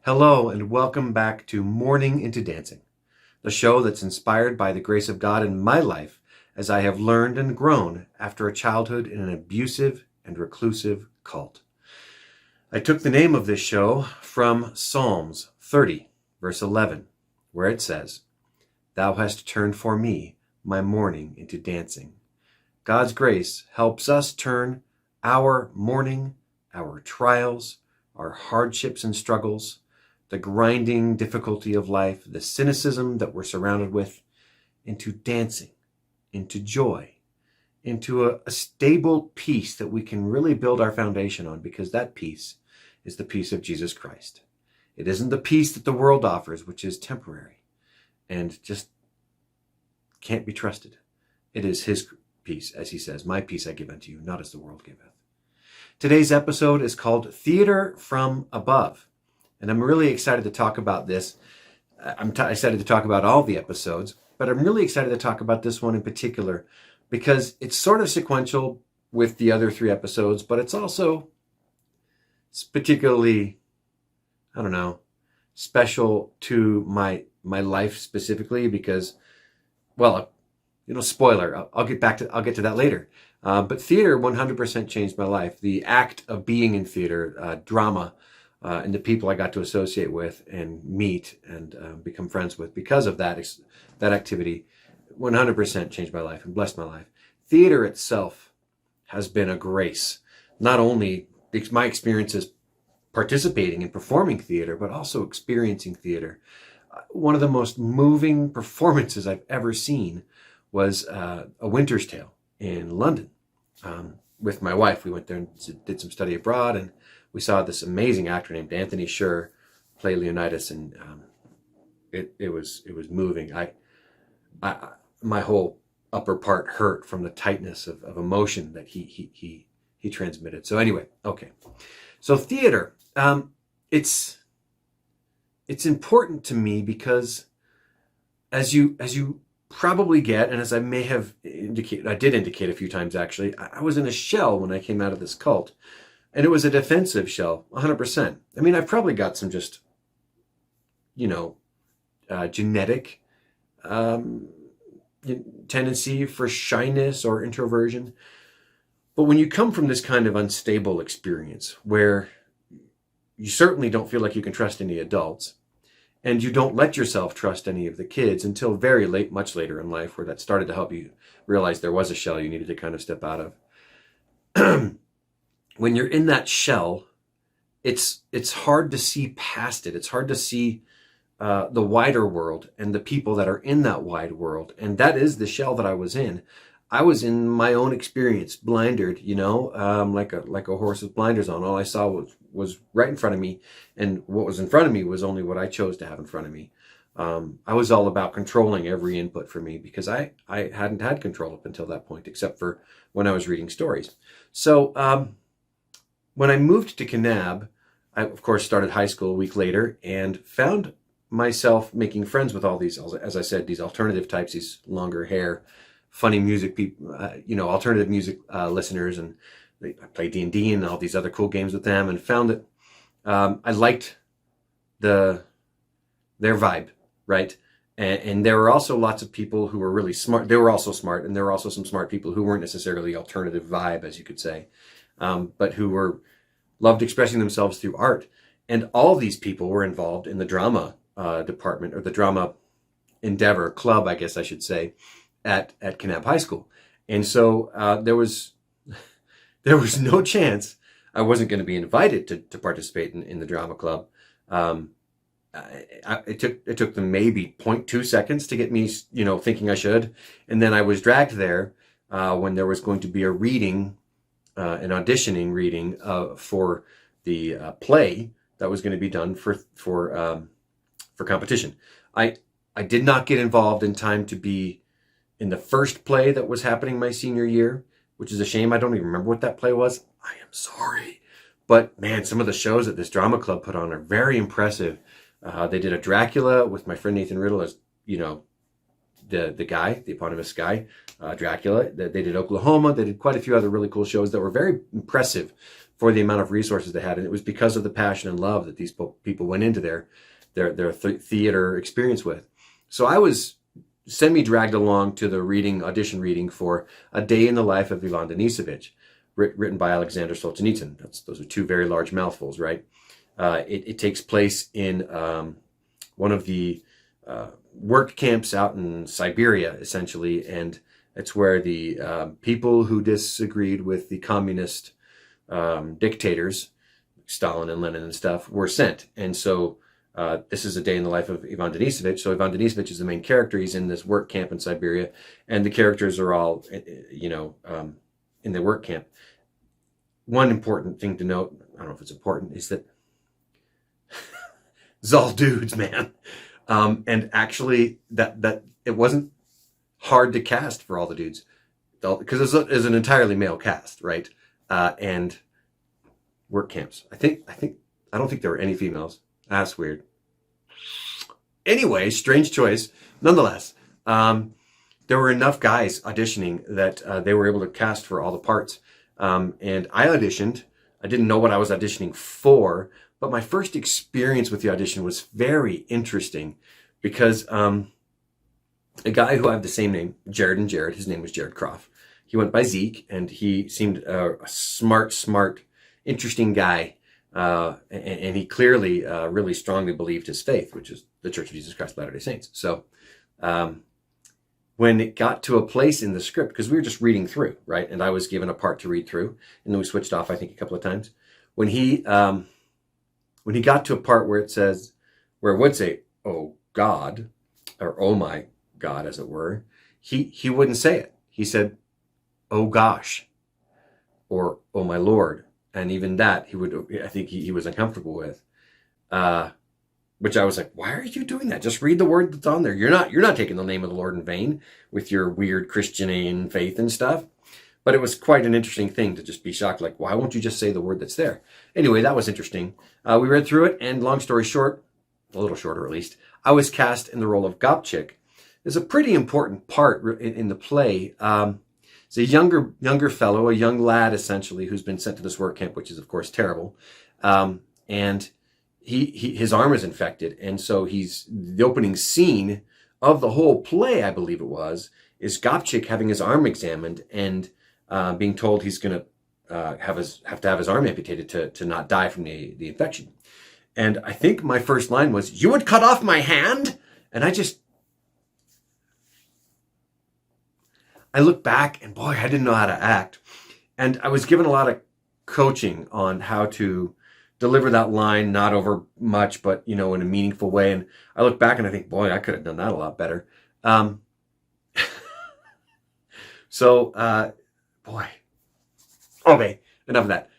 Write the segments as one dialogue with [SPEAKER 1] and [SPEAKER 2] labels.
[SPEAKER 1] Hello and welcome back to Morning into Dancing, the show that's inspired by the grace of God in my life as I have learned and grown after a childhood in an abusive and reclusive cult. I took the name of this show from Psalms 30, verse 11, where it says, "Thou hast turned for me my mourning into dancing." God's grace helps us turn our mourning, our trials, our hardships and struggles, the grinding difficulty of life, the cynicism that we're surrounded with, into dancing, into joy, into a stable peace that we can really build our foundation on, because that peace is the peace of Jesus Christ. It isn't the peace that the world offers, which is temporary and just can't be trusted. It is his peace, as he says, "My peace I give unto you, not as the world giveth." Today's episode is called Theater from Above. And I'm really excited to talk about this. I'm excited to talk about all the episodes, but I'm really excited to talk about this one in particular because it's sort of sequential with the other three episodes, but it's particularly, special to my life specifically because, spoiler, I'll get to that later. But theater 100% changed my life. The act of being in theater, drama, and the people I got to associate with and meet and become friends with because of that activity 100% changed my life and blessed my life. Theater itself has been a grace, not only my experiences participating and performing theater, but also experiencing theater. One of the most moving performances I've ever seen was A Winter's Tale in London. With my wife, we went there and did some study abroad, and we saw this amazing actor named Anthony Sher play Leonidas, and it was moving. My whole upper part hurt from the tightness of emotion that he transmitted. So anyway, okay. So theater, it's important to me because as you probably get, and as I may have indicated, I did indicate a few times actually, I was in a shell when I came out of this cult. And it was a defensive shell, 100%. I mean, I've probably got some just, genetic tendency for shyness or introversion. But when you come from this kind of unstable experience where you certainly don't feel like you can trust any adults, and you don't let yourself trust any of the kids until very late, much later in life, where that started to help you realize there was a shell you needed to kind of step out of. When you're in that shell, it's hard to see past it. It's hard to see the wider world and the people that are in that wide world. And that is the shell that I was in. I was in my own experience, blindered, like a horse with blinders on. All I saw was right in front of me. And what was in front of me was only what I chose to have in front of me. I was all about controlling every input for me because I hadn't had control up until that point, except for when I was reading stories. So, when I moved to Kanab, I, of course, started high school a week later and found myself making friends with all these, as I said, these alternative types, these longer hair, funny music people, alternative music listeners. And I played D&D and all these other cool games with them and found that I liked their vibe, right? And there were also lots of people who were really smart. They were also smart, and there were also some smart people who weren't necessarily alternative vibe, as you could say. But who loved expressing themselves through art. And all these people were involved in the drama department, or the drama endeavor club, I guess I should say, at Kanab High School. And so there was no chance I wasn't going to be invited to participate in the drama club. It took them maybe 0.2 seconds to get me, thinking I should. And then I was dragged there when there was going to be a reading, an auditioning reading for the play that was going to be done for competition. I did not get involved in time to be in the first play that was happening my senior year, which is a shame. I don't even remember what that play was. I am sorry. But man, some of the shows that this drama club put on are very impressive. They did a Dracula with my friend Nathan Riddle as, the guy, the eponymous guy, Dracula. They did Oklahoma. They did quite a few other really cool shows that were very impressive. for the amount of resources they had. And it was because of the passion and love that these people went into their theater experience with. So I was semi-dragged along to the audition reading for A Day in the Life of Ivan Denisovich, written by Alexander Solzhenitsyn. Those are two very large mouthfuls, right? It takes place in one of the work camps out in Siberia, essentially, and it's where the people who disagreed with the communist dictators, Stalin and Lenin and stuff, were sent. And so this is A Day in the Life of Ivan Denisovich. So Ivan Denisovich is the main character. He's in this work camp in Siberia, and the characters are all, in the work camp. One important thing to note, I don't know if it's important, is that it's all dudes, man. And actually, that it wasn't hard to cast for all the dudes, because it's an entirely male cast, right? And work camps. I don't think there were any females. That's weird. Anyway, strange choice. Nonetheless, there were enough guys auditioning that they were able to cast for all the parts. And I auditioned. I didn't know what I was auditioning for, but my first experience with the audition was very interesting because a guy who I have the same name, Jared and Jared, his name was Jared Croft. He went by Zeke, and he seemed a smart, interesting guy. And he clearly really strongly believed his faith, which is the Church of Jesus Christ of Latter-day Saints. So when it got to a place in the script, because we were just reading through, right? And I was given a part to read through, and then we switched off, I think, a couple of times. When he got to a part where it would say, "Oh God," or "Oh my God," as it were, he wouldn't say it. He said, "Oh gosh," or "Oh my Lord." And even that, I think he was uncomfortable with, which I was like, why are you doing that? Just read the word that's on there. You're not taking the name of the Lord in vain with your weird Christian faith and stuff. But it was quite an interesting thing to just be shocked. Like, why won't you just say the word that's there? Anyway, that was interesting. We read through it, and long story short, a little shorter at least, I was cast in the role of Gopchik. It's a pretty important part in the play. It's a younger fellow, a young lad, essentially, who's been sent to this work camp, which is, of course, terrible. And his arm is infected. And so the opening scene of the whole play, I believe it was, is Gopchik having his arm examined and being told he's going to have to have his arm amputated to not die from the infection. And I think my first line was, "You would cut off my hand?" And I look back, and boy, I didn't know how to act. And I was given a lot of coaching on how to deliver that line, not over much, but, in a meaningful way. And I look back and I think, boy, I could have done that a lot better. Boy. Okay, enough of that.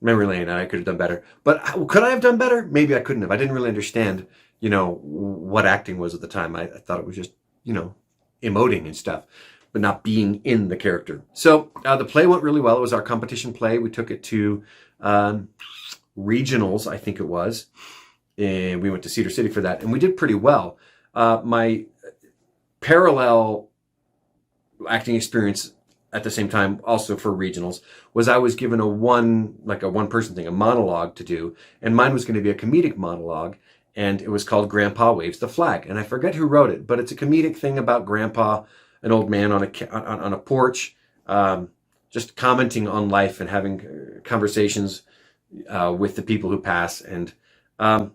[SPEAKER 1] Memory lane, I could have done better. But could I have done better? Maybe I couldn't have. I didn't really understand, what acting was at the time. I thought it was just, emoting and stuff, but not being in the character. So the play went really well. It was our competition play. We took it to regionals, I think it was. And we went to Cedar City for that. And we did pretty well. My parallel acting experience at the same time, also for regionals, was I was given a one-person thing, a monologue to do. And mine was going to be a comedic monologue. And it was called Grandpa Waves the Flag. And I forget who wrote it, but it's a comedic thing about Grandpa, an old man on a porch, just commenting on life and having conversations with the people who pass. And I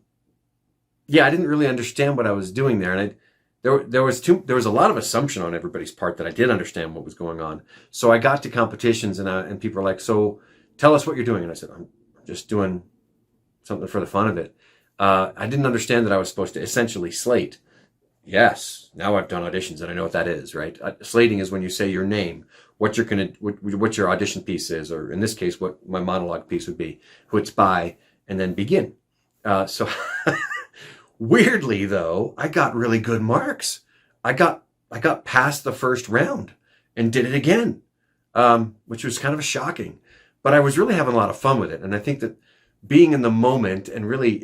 [SPEAKER 1] didn't really understand what I was doing there. And there was a lot of assumption on everybody's part that I did understand what was going on. So I got to competitions, and people were like, "So tell us what you're doing." And I said, "I'm just doing something for the fun of it." I didn't understand that I was supposed to essentially slate. Yes, now I've done auditions and I know what that is, right? Slating is when you say your name, what your audition piece is, or in this case, what my monologue piece would be, who it's by, and then begin. So weirdly though, I got really good marks. I got past the first round and did it again, which was kind of shocking, but I was really having a lot of fun with it. And I think that being in the moment and really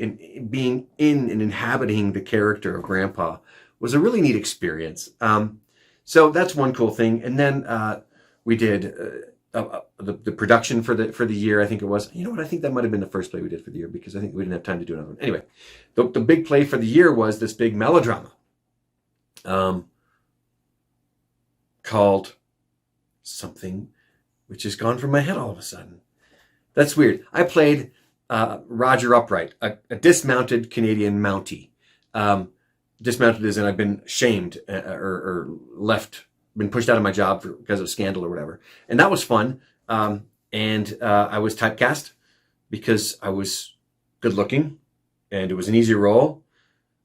[SPEAKER 1] being in and inhabiting the character of Grandpa was a really neat experience. So that's one cool thing. And then we did the production for the year. I think it was. You know what? I think that might have been the first play we did for the year because I think we didn't have time to do another one. Anyway, the big play for the year was this big melodrama called something, which has gone from my head all of a sudden. That's weird. I played Roger Upright, a dismounted Canadian Mountie. Dismounted as in I've been shamed or left, been pushed out of my job because of scandal or whatever. And that was fun. And I was typecast because I was good looking and it was an easy role.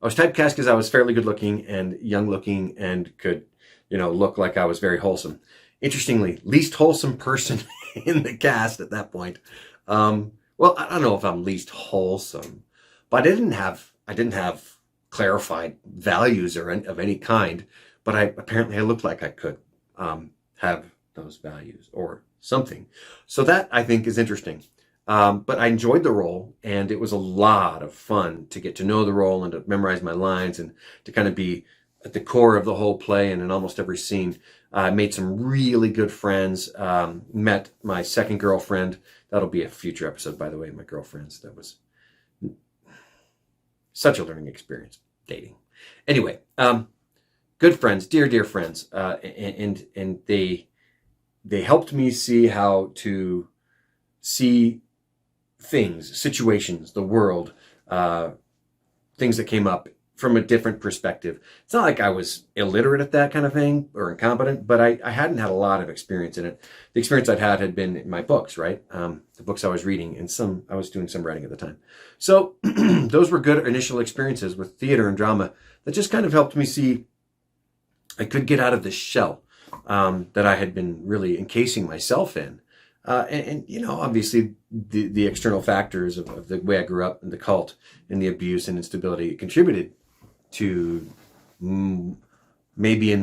[SPEAKER 1] I was typecast because I was fairly good looking and young looking and could, look like I was very wholesome. Interestingly, least wholesome person in the cast at that point. Well, I don't know if I'm least wholesome, but I didn't have clarified values of any kind, but apparently I looked like I could have those values or something. So that I think is interesting. But I enjoyed the role, and it was a lot of fun to get to know the role and to memorize my lines and to kind of be at the core of the whole play and in almost every scene. I made some really good friends, met my second girlfriend. That'll be a future episode, by the way, my girlfriends. That was such a learning experience, dating. Anyway, good friends, dear friends. And they helped me see how to see things, situations, the world, things that came up from a different perspective. It's not like I was illiterate at that kind of thing or incompetent, but I hadn't had a lot of experience in it. The experience I'd had been in my books, right? The books I was reading, and I was doing some writing at the time. So those were good initial experiences with theater and drama that just kind of helped me see I could get out of this shell that I had been really encasing myself in. And obviously the external factors of the way I grew up and the cult and the abuse and instability contributed to maybe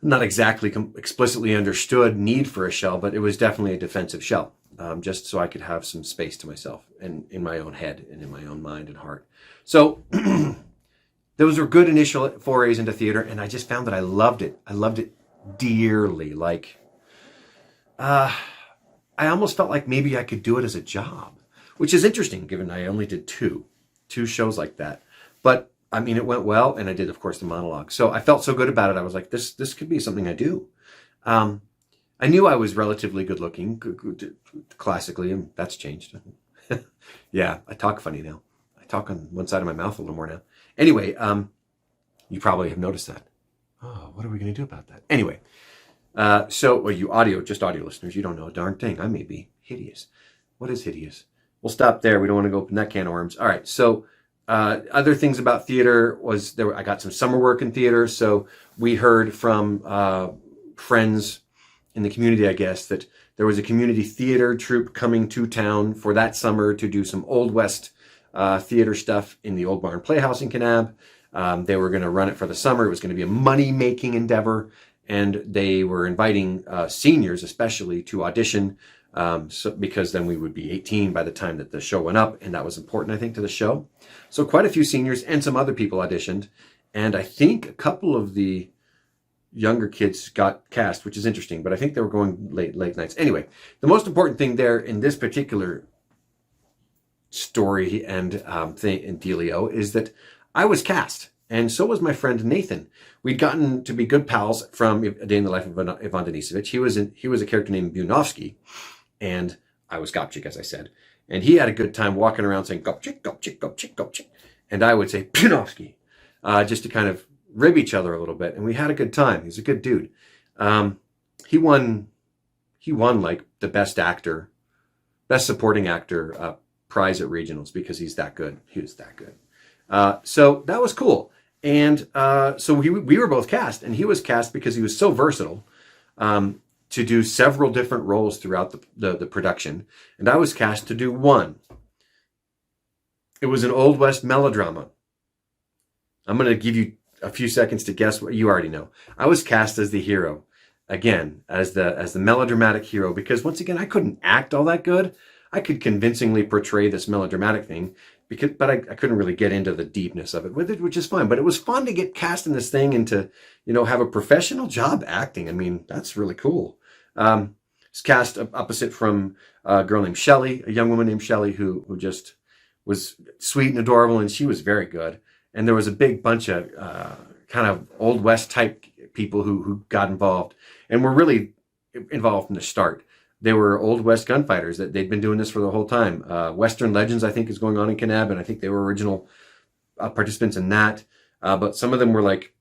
[SPEAKER 1] not exactly explicitly understood need for a shell, but it was definitely a defensive shell, just so I could have some space to myself and in my own head and in my own mind and heart. So those were good initial forays into theater, and I just found that I loved it. I loved it dearly. Like, I almost felt like maybe I could do it as a job, which is interesting given I only did two shows like that. But I mean, it went well, and I did, of course, the monologue. So I felt so good about it. I was like, this could be something I do. I knew I was relatively good looking, classically, and that's changed. Yeah, I talk funny now. I talk on one side of my mouth a little more now. Anyway, you probably have noticed that. Oh, what are we going to do about that? Anyway, you audio listeners, you don't know a darn thing. I may be hideous. What is hideous? We'll stop there. We don't want to go open that can of worms. All right. So other things about theater was I got some summer work in theater. So we heard from friends in the community, I guess, that there was a community theater troupe coming to town for that summer to do some Old West theater stuff in the Old Barn Playhouse in Kanab. They were going to run it for the summer. It was going to be a money-making endeavor, and they were inviting seniors especially to audition because then we would be 18 by the time that the show went up, and that was important, I think, to the show. So quite a few seniors and some other people auditioned, and I think a couple of the younger kids got cast, which is interesting, but I think they were going late nights. Anyway, the most important thing there in this particular story and thing in dealio is that I was cast, and so was my friend Nathan. We'd gotten to be good pals from A Day in the Life of Ivan Denisovich. He was a character named Bunovsky, and I was Gopchik, as I said. And he had a good time walking around saying, Gopchik, Gopchik, Gopchik, Gopchik. And I would say, Bunovsky, just to kind of rib each other a little bit. And we had a good time. He's a good dude. He won like the best supporting actor prize at regionals because he's that good. He was that good. So that was cool. And so we were both cast, and he was cast because he was so versatile to do several different roles throughout the production. And I was cast to do one. It was an Old West melodrama. I'm going to give you a few seconds to guess what you already know. I was cast as the hero, again, as the melodramatic hero, because once again, I couldn't act all that good. I could convincingly portray this melodramatic thing, but I couldn't really get into the deepness of it with it, which is fine. But it was fun to get cast in this thing and to, have a professional job acting. I mean, that's really cool. It's cast opposite from a girl named Shelley, a young woman named Shelley, who just was sweet and adorable, and she was very good. And there was a big bunch of kind of Old West type people who got involved and were really involved from the start. They were Old West gunfighters that they'd been doing this for the whole time. Western Legends, I think, is going on in Kanab, and I think they were original participants in that. But some of them were like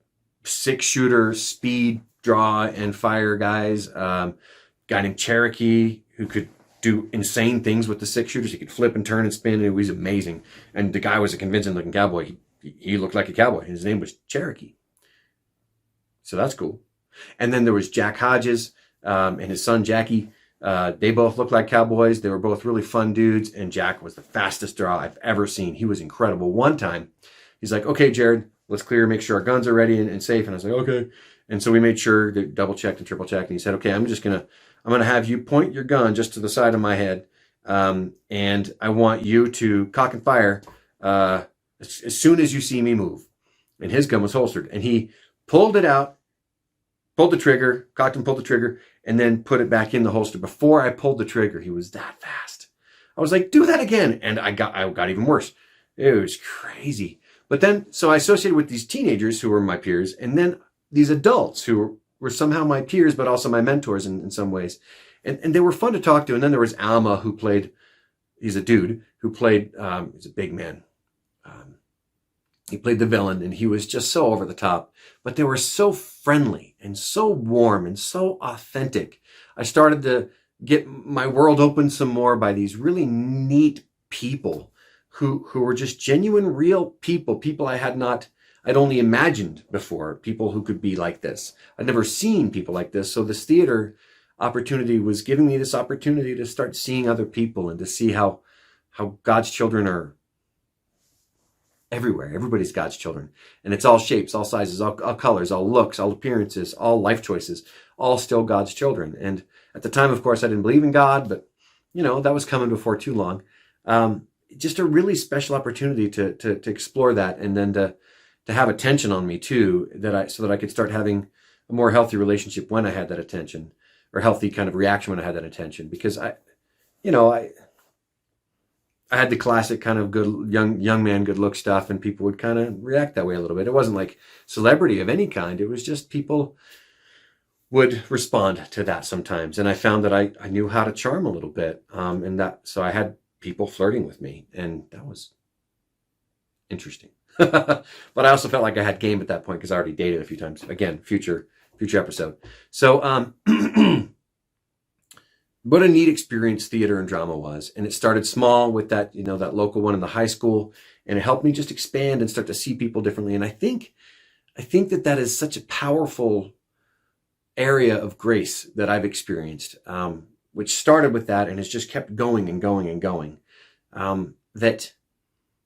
[SPEAKER 1] 6-shooter, speed, draw, and fire guys. Guy named Cherokee who could do insane things with the 6-shooters. He could flip and turn and spin, and he was amazing. And the guy was a convincing-looking cowboy. He looked like a cowboy. His name was Cherokee. So that's cool. And then there was Jack Hodges and his son Jackie. They both looked like cowboys. They were both really fun dudes, and Jack was the fastest draw I've ever seen. He was incredible. One time, he's like, "Okay, Jared, let's clear, make sure our guns are ready and safe." And I was like, "Okay." And so we made sure, they double checked and triple checked. And he said, "Okay, I'm gonna have you point your gun just to the side of my head, and I want you to cock and fire as soon as you see me move." And his gun was holstered, and he pulled it out, pulled the trigger, cocked and pulled the trigger, and then put it back in the holster. Before I pulled the trigger, he was that fast. I was like, "Do that again." And I got even worse. It was crazy. But then, so I associated with these teenagers who were my peers, and then these adults who were somehow my peers, but also my mentors in some ways. And they were fun to talk to. And then there was Alma, who played, he's a dude, who played, he's a big man. He played the villain, and he was just so over the top. But they were so friendly and so warm and so authentic. I started to get my world open some more by these really neat people who were just genuine, real people I'd only imagined before, people who could be like this. I'd never seen people like this. So this theater opportunity was giving me this opportunity to start seeing other people and to see how God's children are everywhere. Everybody's God's children. And it's all shapes, all sizes, all colors, all looks, all appearances, all life choices, all still God's children. And at the time, of course, I didn't believe in God, but that was coming before too long. Just a really special opportunity to explore that, and then to have attention on me too, so that I could start having a more healthy relationship when I had that attention, or healthy kind of reaction when I had that attention. Because I had the classic kind of good young man, good look stuff, and people would kind of react that way a little bit. It wasn't like celebrity of any kind. It was just people would respond to that sometimes. And I found that I knew how to charm a little bit. So I had people flirting with me, and that was interesting. But I also felt like I had game at that point because I already dated a few times. Again, future episode. So, what a neat experience theater and drama was. And it started small with that, that local one in the high school. And it helped me just expand and start to see people differently. And I think that is such a powerful area of grace that I've experienced, which started with that and has just kept going and going and going. That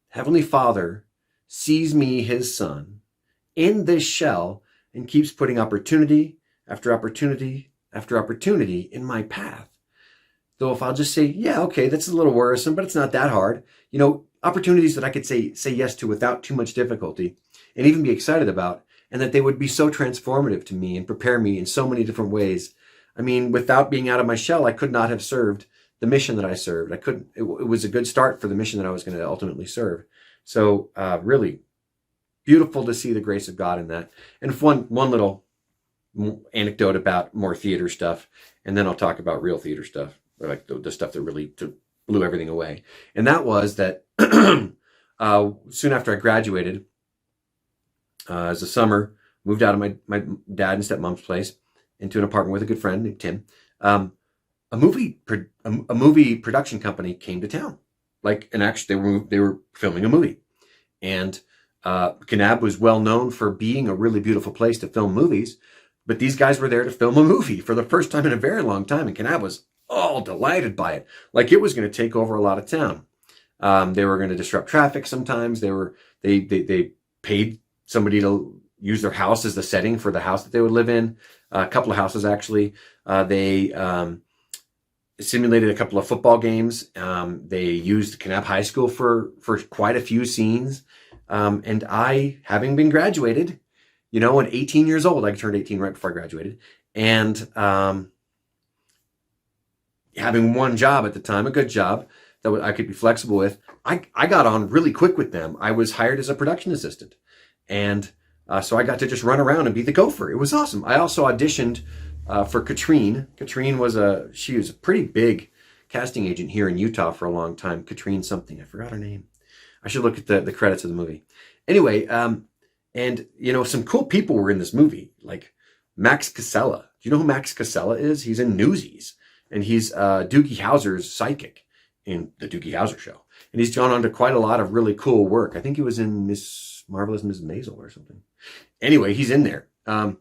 [SPEAKER 1] Heavenly Father sees me, his son, in this shell and keeps putting opportunity after opportunity after opportunity in my path. Though if I'll just say, yeah, okay, that's a little worrisome, but it's not that hard. Opportunities that I could say yes to without too much difficulty and even be excited about, and that they would be so transformative to me and prepare me in so many different ways. I mean, without being out of my shell, I could not have served the mission that I served. It was a good start for the mission that I was going to ultimately serve. So really beautiful to see the grace of God in that. And one little anecdote about more theater stuff, and then I'll talk about real theater stuff, like the stuff that really blew everything away. And that was that soon after I graduated, as a summer, moved out of my dad and stepmom's place into an apartment with a good friend named Tim. A movie production company came to town, and actually they were filming a movie, and Kanab was well known for being a really beautiful place to film movies, but these guys were there to film a movie for the first time in a very long time, and Kanab was all delighted by it, like it was going to take over a lot of town. They were going to disrupt traffic sometimes. They paid somebody to use their house as the setting for the house that they would live in. A couple of houses actually. They simulated a couple of football games. They used Kanab High School for quite a few scenes. And I, having been graduated, and 18 years old, I turned 18 right before I graduated, and having one job at the time, a good job that I could be flexible with, I got on really quick with them. I was hired as a production assistant. And so I got to just run around and be the gopher. It was awesome. I also auditioned for Katrine. Katrine was a pretty big casting agent here in Utah for a long time. Katrine something. I forgot her name. I should look at the credits of the movie. Anyway, and some cool people were in this movie, like Max Casella. Do you know who Max Casella is? He's in Newsies, and he's Doogie Howser's sidekick in the Doogie Howser show. And he's gone on to quite a lot of really cool work. I think he was in Miss Marvelous Miss Maisel or something. Anyway, he's in there. And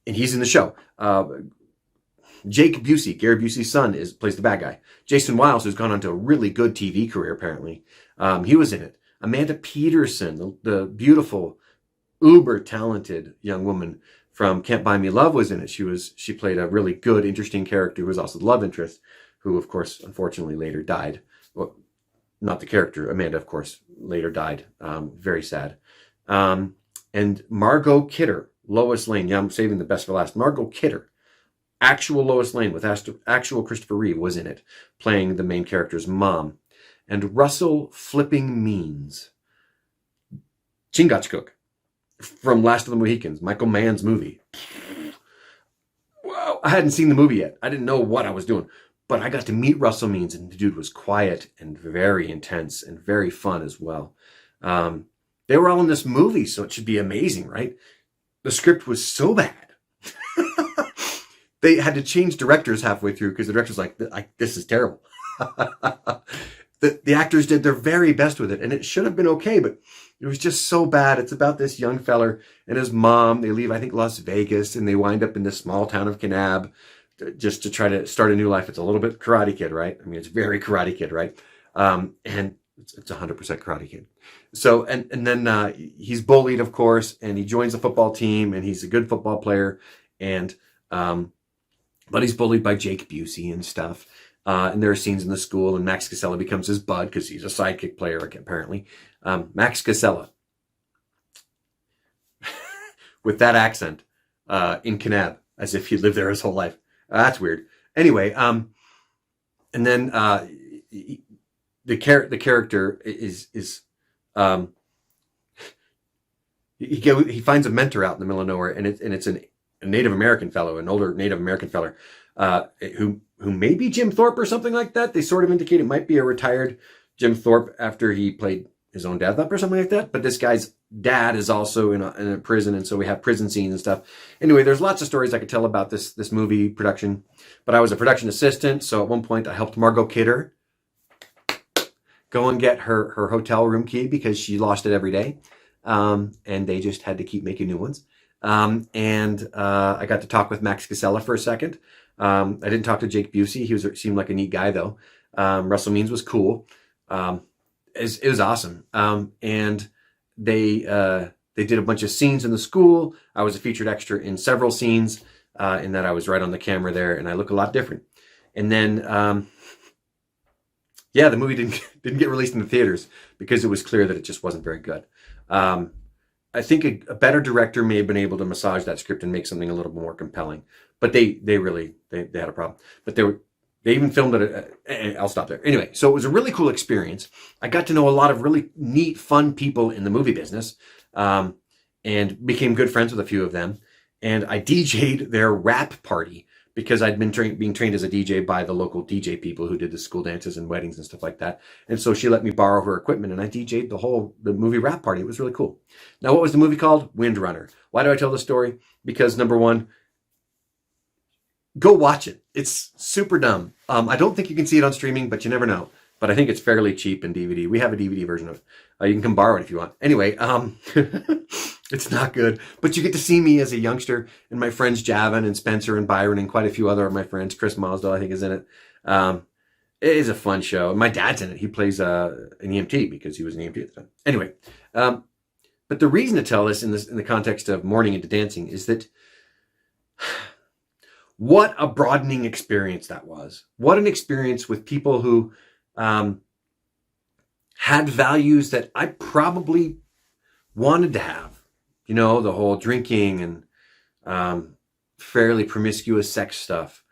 [SPEAKER 1] he's in the show. Jake Busey, Gary Busey's son, plays the bad guy. Jason Wiles, who's gone on to a really good TV career, apparently. He was in it. Amanda Peterson, the beautiful, uber talented young woman from Can't Buy Me Love, was in it. She played a really good, interesting character who was also the love interest, who, of course, unfortunately later died. Well, not the character. Amanda, of course, later died. Very sad. And Margot Kidder, Lois Lane. Yeah, I'm saving the best for last. Margot Kidder, actual Lois Lane with actual Christopher Reeve, was in it, playing the main character's mom. And Russell Flipping Means, Chingachgook, from Last of the Mohicans, Michael Mann's movie. Wow, I hadn't seen the movie yet. I didn't know what I was doing. But I got to meet Russell Means, and the dude was quiet and very intense and very fun as well. They were all in this movie, so it should be amazing, right? The script was so bad. They had to change directors halfway through because the director's like, this is terrible. The actors did their very best with it, and it should have been okay, but it was just so bad. It's about this young feller and his mom. They leave, I think, Las Vegas, and they wind up in this small town of Kanab just to try to start a new life. It's a little bit Karate Kid, right? I mean, it's very Karate Kid, right? And it's 100% Karate Kid. So, and then he's bullied, of course, and he joins the football team, and he's a good football player, and but he's bullied by Jake Busey and stuff. And there are scenes in the school, and Max Casella becomes his bud because he's a sidekick player, apparently. Max Casella, with that accent, in Kanab, as if he lived there his whole life. That's weird. Anyway, and then the character is he finds a mentor out in the middle of nowhere, and it's a Native American fellow, an older Native American fellow, who may be Jim Thorpe or something like that. They sort of indicate it might be a retired Jim Thorpe after he played his own death up or something like that. But this guy's dad is also in a prison, and so we have prison scenes and stuff. Anyway, there's lots of stories I could tell about this movie production. But I was a production assistant, so at one point I helped Margot Kidder go and get her hotel room key because she lost it every day. And they just had to keep making new ones. And I got to talk with Max Casella for a second. I didn't talk to Jake Busey. He seemed like a neat guy, though. Russell Means was cool. It was awesome. And they did a bunch of scenes in the school. I was a featured extra in several scenes, in that I was right on the camera there, and I look a lot different. And then, the movie didn't get released in the theaters because it was clear that it just wasn't very good. I think a better director may have been able to massage that script and make something a little more compelling. But they had a problem. But they even filmed it. I'll stop there. Anyway, so it was a really cool experience. I got to know a lot of really neat, fun people in the movie business, and became good friends with a few of them. And I DJ'd their rap party because I'd been being trained as a DJ by the local DJ people who did the school dances and weddings and stuff like that. And so she let me borrow her equipment, and I DJ'd the movie rap party. It was really cool. Now, what was the movie called? Windrunner. Why do I tell the story? Because number one, go watch it. It's super dumb. I don't think you can see it on streaming, but you never know. But I think it's fairly cheap in DVD. We have a DVD version of it. You can come borrow it if you want. Anyway, it's not good. But you get to see me as a youngster, and my friends Javin and Spencer and Byron and quite a few other of my friends. Chris Mosdell, I think, is in it. It is a fun show. My dad's in it. He plays an EMT because he was an EMT at the time. Anyway, but the reason to tell this in the context of Morning into Dancing is that what a broadening experience that was. What an experience with people who had values that I probably wanted to have. You know, the whole drinking and fairly promiscuous sex stuff,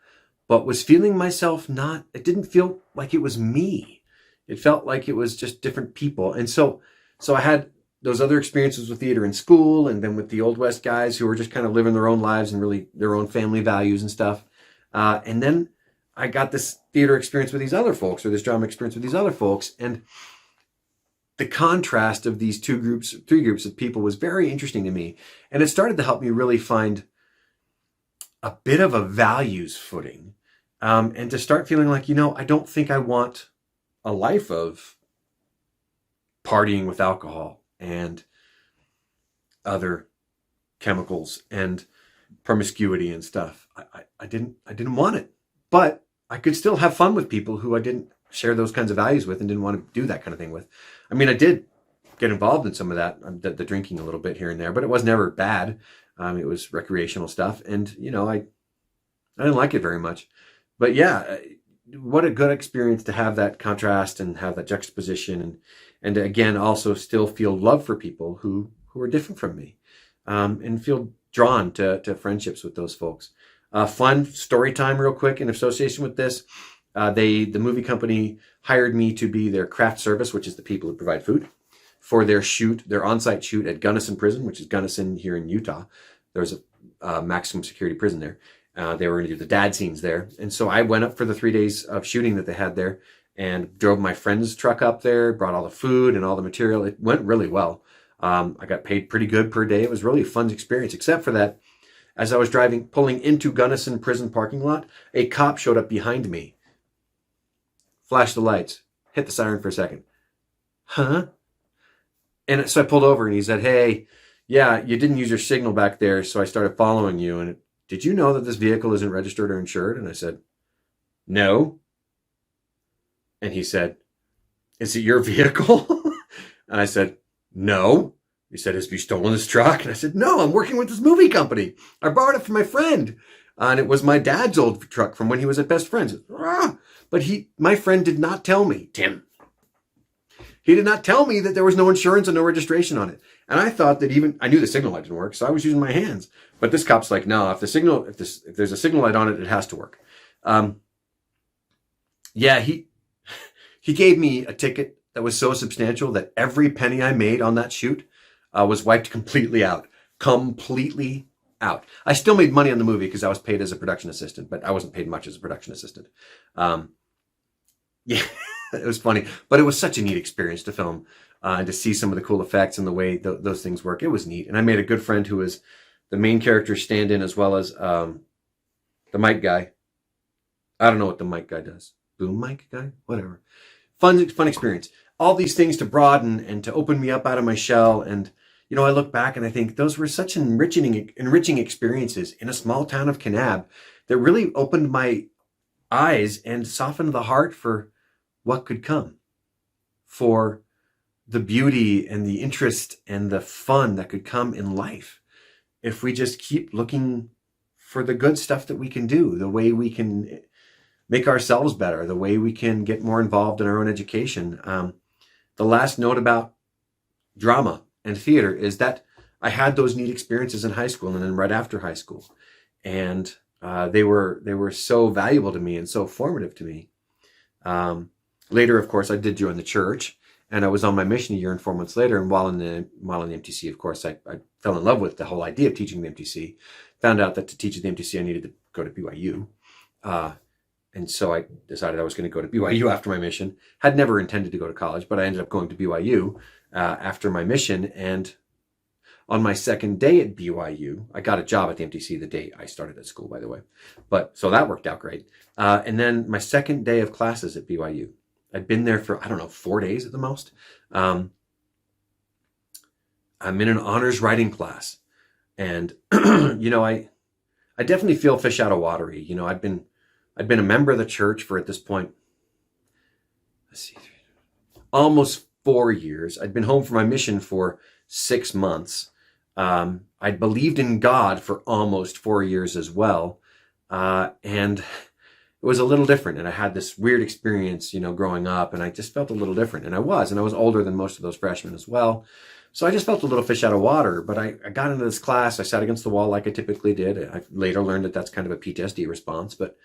[SPEAKER 1] but was feeling myself it didn't feel like it was me. It felt like it was just different people. And so I had those other experiences with theater in school, and then with the Old West guys who were just kind of living their own lives and really their own family values and stuff. And then I got this theater experience with these other folks, or this drama experience with these other folks. And the contrast of these three groups of people was very interesting to me. And it started to help me really find a bit of a values footing, and to start feeling like, I don't think I want a life of partying with alcohol and other chemicals and promiscuity and stuff. I didn't want it, but I could still have fun with people who I didn't share those kinds of values with and didn't want to do that kind of thing with. I mean, I did get involved in some of that, the drinking a little bit here and there, but it was never bad. It was recreational stuff, and I didn't like it very much. But yeah, what a good experience to have that contrast and have that juxtaposition, and again also still feel love for people who are different from me, and feel drawn to friendships with those folks. Fun story time real quick in association with this. The movie company hired me to be their craft service, which is the people who provide food, for their on-site shoot at Gunnison Prison, which is Gunnison here in Utah. There's a maximum security prison there. They were going to do the dad scenes there. And so I went up for the 3 days of shooting that they had there and drove my friend's truck up there, brought all the food and all the material. It went really well. I got paid pretty good per day. It was really a fun experience, except for that as I was pulling into Gunnison Prison parking lot, a cop showed up behind me, flashed the lights, hit the siren for a second. Huh? And so I pulled over and he said, "Hey, yeah, you didn't use your signal back there, so I started following you. And did you know that this vehicle isn't registered or insured?" And I said, "No." And he said, "Is it your vehicle?" And I said, "No." He said, "Have you stolen this truck?" And I said, "No, I'm working with this movie company. I borrowed it from my friend. And it was my dad's old truck from when he was at Best Friends." But my friend did not tell me, Tim. He did not tell me that there was no insurance and no registration on it. And I thought that I knew the signal light didn't work, so I was using my hands. But this cop's like, "No, if there's a signal light on it, it has to work." Yeah, he gave me a ticket that was so substantial that every penny I made on that shoot was wiped completely out. Completely out. I still made money on the movie because I was paid as a production assistant, but I wasn't paid much as a production assistant. Yeah. It was funny, but it was such a neat experience to film and to see some of the cool effects and the way those things work. It was neat. And I made a good friend who was the main character stand-in as well as the mic guy. I don't know what the mic guy does. Boom mic guy? Whatever. Fun experience. All these things to broaden and to open me up out of my shell. And, I look back and I think those were such enriching experiences in a small town of Kanab that really opened my eyes and softened the heart for what could come, for the beauty and the interest and the fun that could come in life if we just keep looking for the good stuff that we can do, the way we can make ourselves better, the way we can get more involved in our own education. The last note about drama and theater is that I had those neat experiences in high school and then right after high school. And they were so valuable to me and so formative to me. Later, of course, I did join the church, and I was on my mission a year and 4 months later. And while in the MTC, of course, I fell in love with the whole idea of teaching the MTC. Found out that to teach at the MTC, I needed to go to BYU. And so I decided I was going to go to BYU after my mission. Had never intended to go to college, but I ended up going to BYU after my mission. And on my second day at BYU, I got a job at the MTC the day I started at school, by the way. But so that worked out great. And then my second day of classes at BYU, I'd been there for, 4 days at the most. I'm in an honors writing class. And, I definitely feel fish out of watery. I'd been a member of the church for, at this point, almost 4 years. I'd been home for my mission for 6 months. I'd believed in God for almost 4 years as well. And it was a little different. And I had this weird experience, growing up, and I just felt a little different. And I was older than most of those freshmen as well. So I just felt a little fish out of water. But I got into this class. I sat against the wall like I typically did. I later learned that that's kind of a PTSD response. But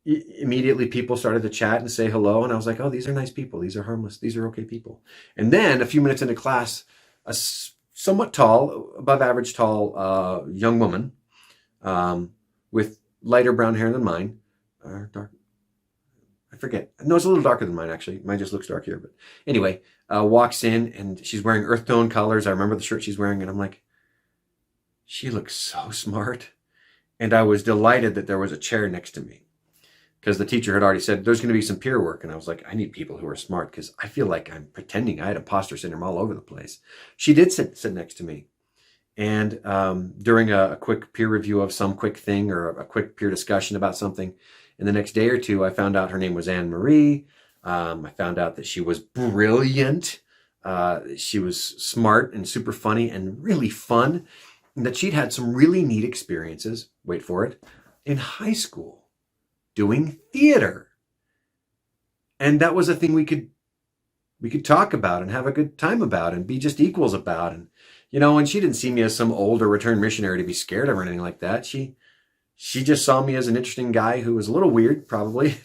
[SPEAKER 1] immediately people started to chat and say hello. And I was like, oh, these are nice people. These are harmless. These are okay people. And then a few minutes into class, a somewhat tall, above average tall young woman with lighter brown hair than mine, or dark, I forget. No, it's a little darker than mine, actually. Mine just looks dark here. But anyway, walks in, and she's wearing earth tone colors. I remember the shirt she's wearing, and I'm like, she looks so smart. And I was delighted that there was a chair next to me, because the teacher had already said there's going to be some peer work. And I was like, I need people who are smart, because I feel like I'm pretending. I had imposter syndrome all over the place. She did sit next to me. And during a quick peer review of some quick thing, or a quick peer discussion about something, and the next day or two, I found out her name was Anne Marie. I found out that she was brilliant. She was smart and super funny and really fun. And that she'd had some really neat experiences, wait for it, in high school doing theater. And that was a thing we could talk about and have a good time about and be just equals about. And, and she didn't see me as some older returned missionary to be scared of or anything like that. She just saw me as an interesting guy who was a little weird, probably,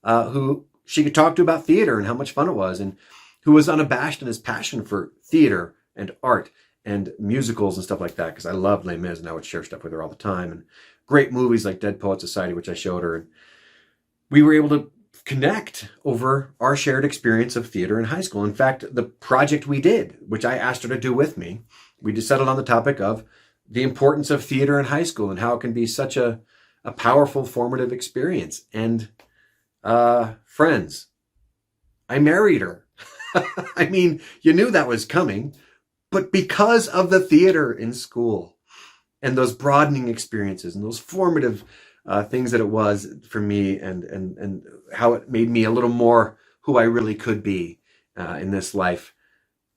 [SPEAKER 1] who she could talk to about theater and how much fun it was, and who was unabashed in his passion for theater and art and musicals and stuff like that, because I loved Les Mis, and I would share stuff with her all the time. And great movies like Dead Poet Society, which I showed her. And we were able to connect over our shared experience of theater in high school. In fact, the project we did, which I asked her to do with me, we just settled on the topic of the importance of theater in high school and how it can be such a powerful, formative experience. And friends, I married her. I mean, you knew that was coming, but because of the theater in school and those broadening experiences and those formative things that it was for me, and how it made me a little more who I really could be in this life,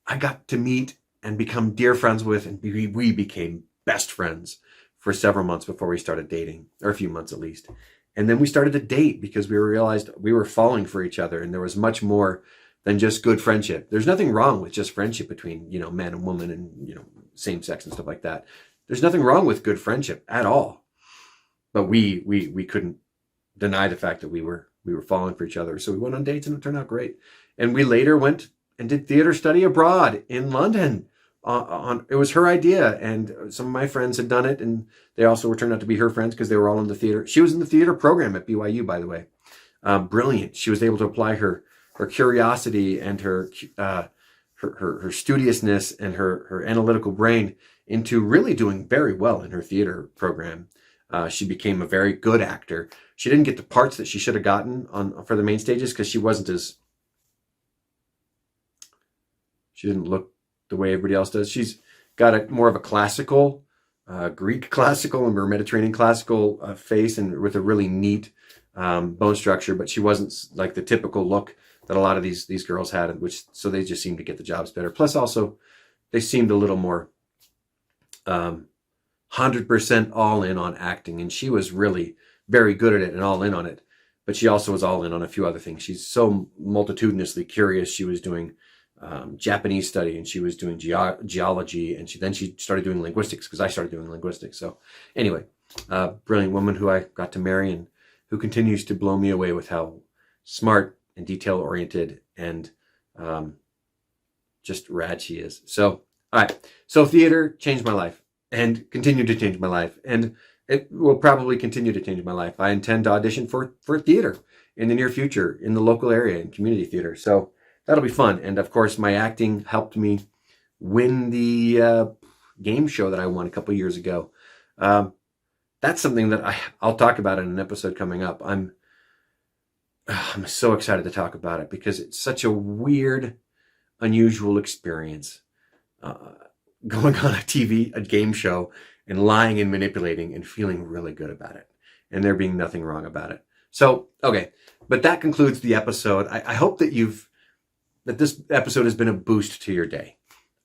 [SPEAKER 1] I got to meet and become dear friends with, and we became best friends for several months before we started dating, or a few months at least. And then we started to date because we realized we were falling for each other, and there was much more than just good friendship. There's nothing wrong with just friendship between, man and woman, and, same sex and stuff like that. There's nothing wrong with good friendship at all. But we couldn't deny the fact that we were falling for each other. So we went on dates, and it turned out great. And we later went and did theater study abroad in London. It was her idea, and some of my friends had done it, and they also turned out to be her friends because they were all in the theater. She was in the theater program at BYU, by the way. Brilliant. She was able to apply her curiosity and her studiousness and her analytical brain into really doing very well in her theater program. She became a very good actor. She didn't get the parts that she should have gotten for the main stages because she didn't look the way everybody else does. She's got more of a classical, Greek classical and Mediterranean classical face, and with a really neat bone structure, but she wasn't like the typical look that a lot of these girls had, so they just seemed to get the jobs better. Plus also, they seemed a little more 100% all in on acting, and she was really very good at it and all in on it. But she also was all in on a few other things. She's so multitudinously curious. She was doing Japanese study, and she was doing geology, and she started doing linguistics because I started doing linguistics. So anyway, brilliant woman who I got to marry, and who continues to blow me away with how smart and detail-oriented and just rad she is. So, all right. So theater changed my life and continued to change my life. And it will probably continue to change my life. I intend to audition for theater in the near future in the local area, in community theater. So that'll be fun. And of course, my acting helped me win the game show that I won a couple years ago. That's something that I'll talk about in an episode coming up. I'm so excited to talk about it because it's such a weird, unusual experience. Going on a game show and lying and manipulating and feeling really good about it. And there being nothing wrong about it. So, okay. But that concludes the episode. I hope that this episode has been a boost to your day.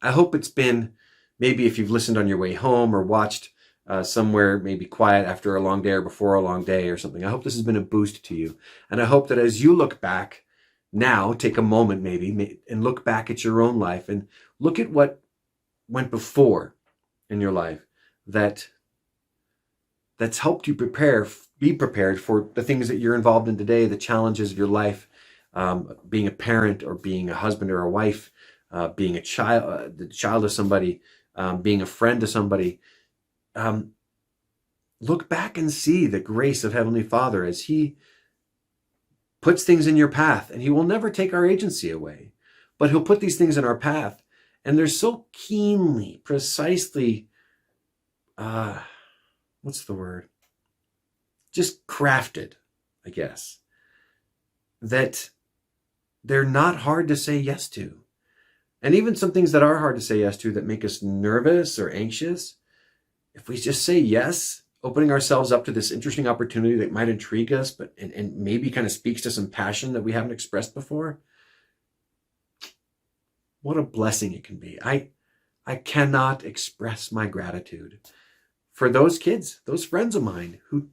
[SPEAKER 1] I hope it's been, maybe if you've listened on your way home or watched somewhere maybe quiet after a long day or before a long day or something. I hope this has been a boost to you. And I hope that as you look back now, take a moment maybe and look back at your own life and look at what went before in your life that's helped you be prepared for the things that you're involved in today, the challenges of your life, being a parent or being a husband or a wife, being a child, the child of somebody, being a friend to somebody. Look back and see the grace of Heavenly Father as He puts things in your path, and He will never take our agency away, but He'll put these things in our path, and they're so keenly, precisely, what's the word? Just crafted, I guess, that they're not hard to say yes to. And even some things that are hard to say yes to that make us nervous or anxious, if we just say yes, opening ourselves up to this interesting opportunity that might intrigue us, but and maybe kind of speaks to some passion that we haven't expressed before, what a blessing it can be. I cannot express my gratitude for those kids, those friends of mine who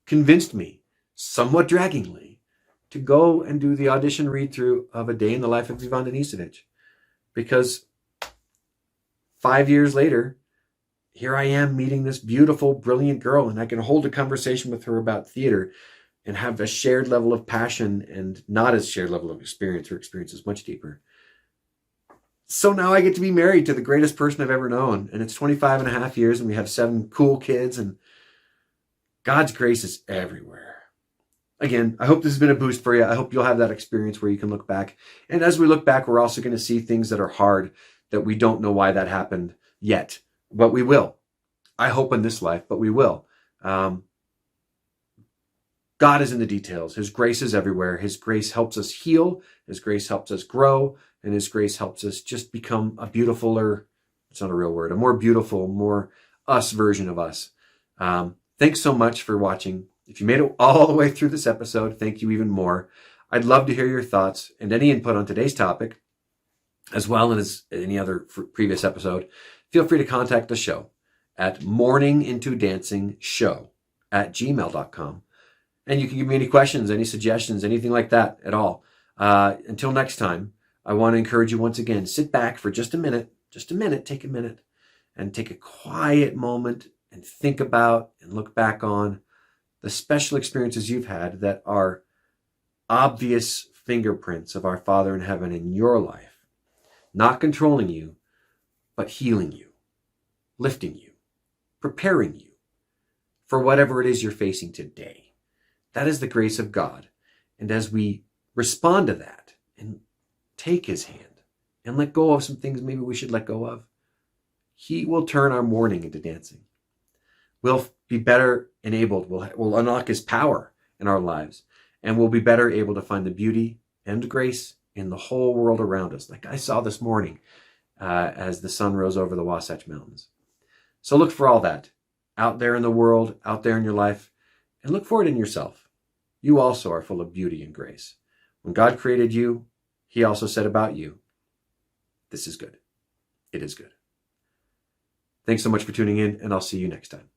[SPEAKER 1] convinced me, somewhat draggingly, to go and do the audition read-through of A Day in the Life of Ivan Denisovich. Because 5 years later, here I am meeting this beautiful, brilliant girl, and I can hold a conversation with her about theater and have a shared level of passion and not as shared level of experience. Her experience is much deeper. So now I get to be married to the greatest person I've ever known. And it's 25 and a half years, and we have 7 cool kids, and God's grace is everywhere. Again, I hope this has been a boost for you. I hope you'll have that experience where you can look back. And as we look back, we're also going to see things that are hard that we don't know why that happened yet. But we will. I hope in this life, but we will. God is in the details. His grace is everywhere. His grace helps us heal. His grace helps us grow. And His grace helps us just become a beautifuler, it's not a real word, a more beautiful, more us version of us. Thanks so much for watching. If you made it all the way through this episode, thank you even more. I'd love to hear your thoughts and any input on today's topic, as well as any other previous episode. Feel free to contact the show at morningintodancingshow@gmail.com. And you can give me any questions, any suggestions, anything like that at all. Until next time, I want to encourage you once again, sit back for just a minute, take a minute, and take a quiet moment and think about and look back on the special experiences you've had that are obvious fingerprints of our Father in heaven in your life, not controlling you, but healing you, lifting you, preparing you for whatever it is you're facing today. That is the grace of God. And as we respond to that and take His hand and let go of some things maybe we should let go of, He will turn our mourning into dancing. We'll be better enabled. We'll unlock His power in our lives, and we'll be better able to find the beauty and grace in the whole world around us, like I saw this morning as the sun rose over the Wasatch Mountains. So look for all that out there in the world, out there in your life, and look for it in yourself. You also are full of beauty and grace. When God created you, He also said about you, this is good. It is good. Thanks so much for tuning in, and I'll see you next time.